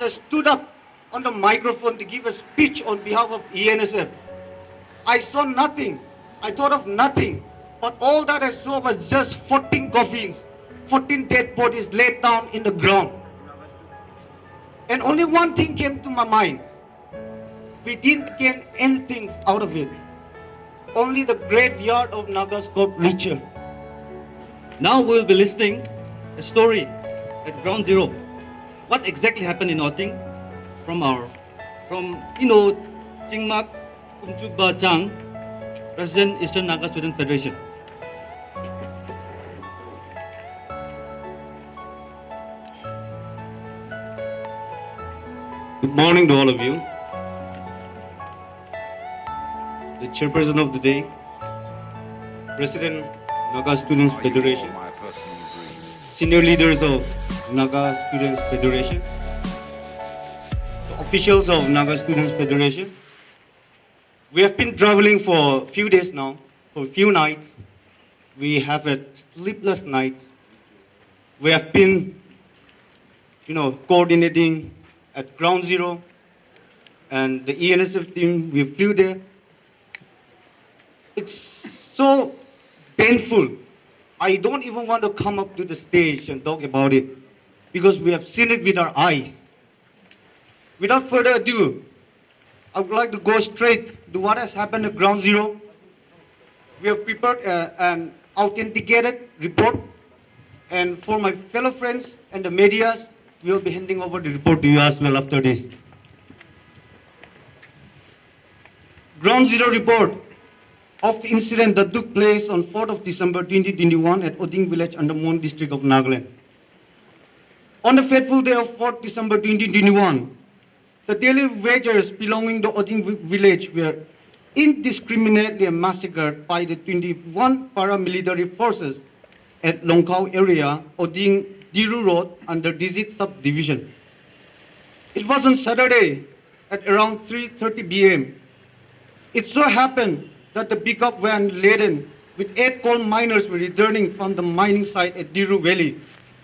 I stood up on the microphone to give a speech on behalf of ENSF. I saw nothing. I thought of nothing. But all that I saw was just 14 coffins, 14 dead bodies laid down in the ground. And only one thing came to my mind. We didn't get anything out of it. Only the graveyard of Nagas got richer. Now we will be listening a story at Ground Zero. What exactly happened in Oting from Chingmak Kumchukba Chang, President Eastern Naga Student Federation. Good morning to all of you. The chairperson of the day, President Naga Students Federation, senior leaders of Naga Students Federation, the officials of Naga Students Federation. We have been traveling for a few days now, for a few nights. We have had sleepless nights. We have been, coordinating at Ground Zero, and the ENSF team, we flew there. It's so painful. I don't even want to come up to the stage and talk about it because we have seen it with our eyes. Without further ado, I would like to go straight to what has happened at Ground Zero. We have prepared an authenticated report, and for my fellow friends and the medias, we will be handing over the report to you as well after this. Ground Zero report of the incident that took place on 4th of December 2021 at Oding village under Mon district of Nagaland. On the fateful day of 4th December 2021, the daily wagers belonging to Oding village were indiscriminately massacred by the 21 paramilitary forces at Longkau area, Oding Diru Road under Dizit subdivision. It was on Saturday at around 3:30 p.m. It so happened that the pickup van laden with 8 coal miners were returning from the mining site at Diru Valley,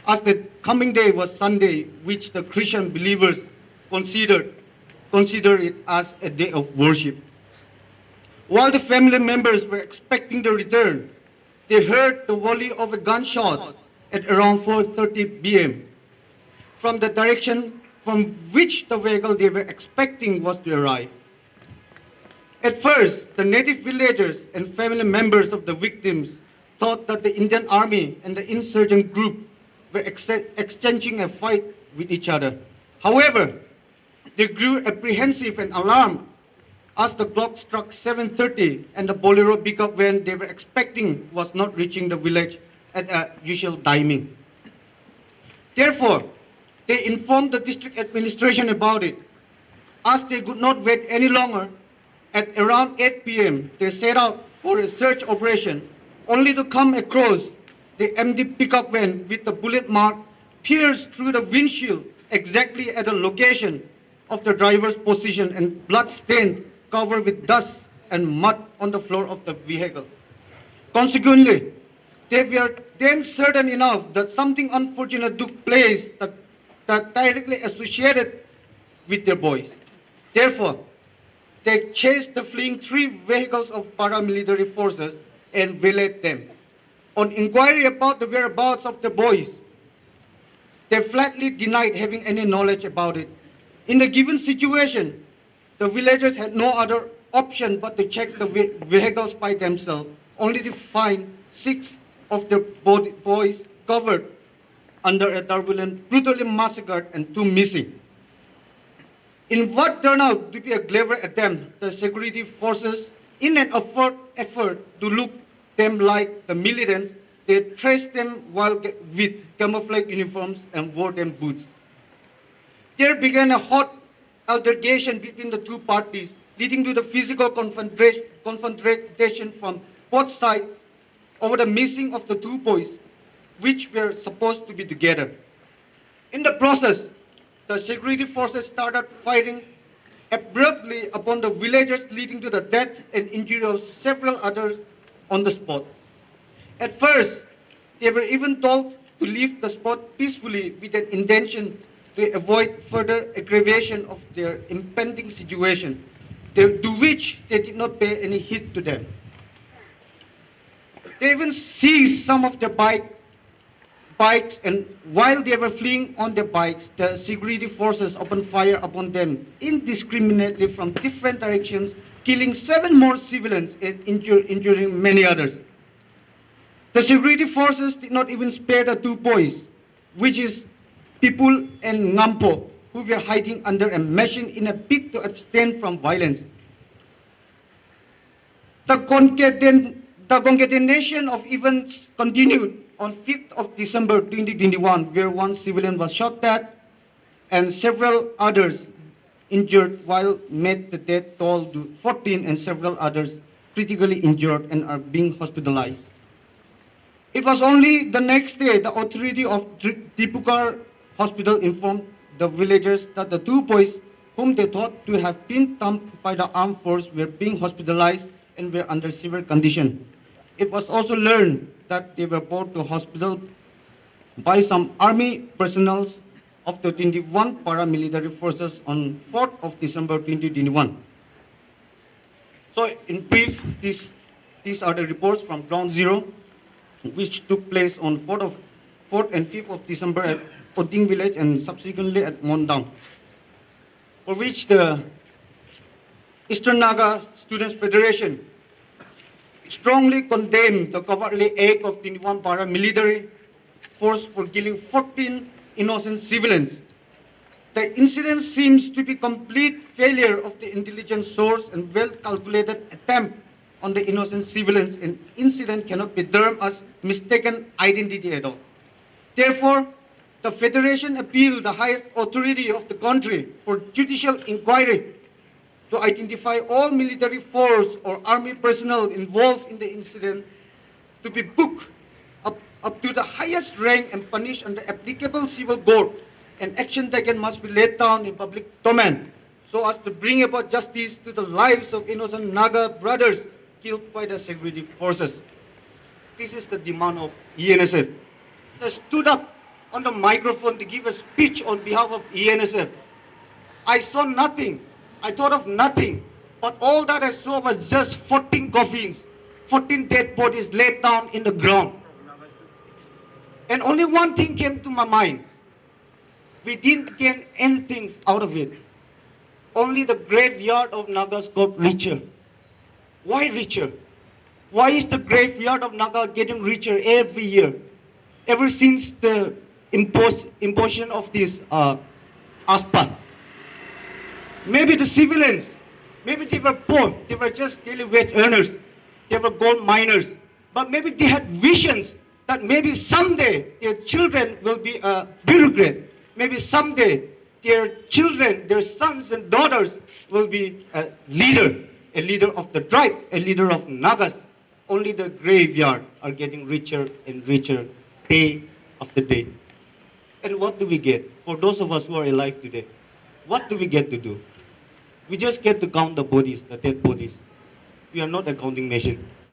as the coming day was Sunday, which the Christian believers consider it as a day of worship. While the family members were expecting the return, they heard the volley of a gunshot at around 4:30 p.m. from the direction from which the vehicle they were expecting was to arrive. At first, the native villagers and family members of the victims thought that the Indian Army and the insurgent group were exchanging a fight with each other. However, they grew apprehensive and alarmed as the clock struck 7:30 and the Bolero pickup van they were expecting was not reaching the village at a usual timing. Therefore, they informed the district administration about it. As they could not wait any longer, at around 8 p.m., they set out for a search operation, only to come across the empty pickup van with the bullet mark pierced through the windshield exactly at the location of the driver's position and blood stained, covered with dust and mud on the floor of the vehicle. Consequently, they were then certain enough that something unfortunate took place that directly associated with their boys. Therefore, they chased the fleeing 3 vehicles of paramilitary forces and waylaid them. On inquiry about the whereabouts of the boys, they flatly denied having any knowledge about it. In the given situation, the villagers had no other option but to check the vehicles by themselves, only to find 6 of the boys covered under a turbulent, brutally massacred, and 2 missing. In what turned out to be a clever attempt, the security forces, in an effort to look them like the militants, they traced them with camouflage uniforms and wore them boots. There began a hot altercation between the 2 parties, leading to the physical confrontation from both sides over the missing of the 2 boys, which were supposed to be together. In the process, the security forces started firing abruptly upon the villagers, leading to the death and injury of several others on the spot. At first, they were even told to leave the spot peacefully with an intention to avoid further aggravation of their impending situation, to which they did not pay any heed to them. They even seized some of their bikes, and while they were fleeing on their bikes, the security forces opened fire upon them indiscriminately from different directions, killing 7 more civilians and injuring many others. The security forces did not even spare the 2 boys, which is Pipul and Ngampo, who were hiding under a machine in a bid to abstain from violence. The concatenation of events continued on 5th of December 2021, where 1 civilian was shot dead and several others injured, while made the death toll to 14 and several others critically injured and are being hospitalized. It was only the next day the authority of Dipukar Hospital informed the villagers that the 2 boys, whom they thought to have been thumped by the armed force, were being hospitalized and were under severe condition. It was also learned that they were brought to hospital by some army personnel of the 21 paramilitary forces on 4th of December 2021. So in brief, these are the reports from Ground Zero, which took place on 4th and 5th of December at Oding village and subsequently at Mondang, for which the Eastern Naga Students Federation strongly condemned the cowardly act of 21 paramilitary force for killing 14 innocent civilians. The incident seems to be complete failure of the intelligence source and well-calculated attempt on the innocent civilians, and incident cannot be termed as mistaken identity at all. Therefore, the Federation appealed the highest authority of the country for judicial inquiry to identify all military force or army personnel involved in the incident to be booked up to the highest rank and punished under applicable civil code, and action taken must be laid down in public domain so as to bring about justice to the lives of innocent Naga brothers killed by the security forces. This is the demand of ENSF. I stood up on the microphone to give a speech on behalf of ENSF. I saw nothing. I thought of nothing. But all that I saw was just 14 coffins, 14 dead bodies laid down in the ground. And only one thing came to my mind. We didn't get anything out of it. Only the graveyard of Nagas got richer. Why richer? Why is the graveyard of Naga getting richer every year? Ever since the imposition of this ASPA. Maybe the civilians, maybe they were poor, they were just daily wage earners, they were gold miners, but maybe they had visions that maybe someday their children will be a bureaucrat, maybe someday their children, their sons and daughters will be a leader of the tribe, a leader of Nagas. Only the graveyard are getting richer and richer day after day. And what do we get? For those of us who are alive today, what do we get to do? We just get to count the bodies, the dead bodies. We are not a counting machine.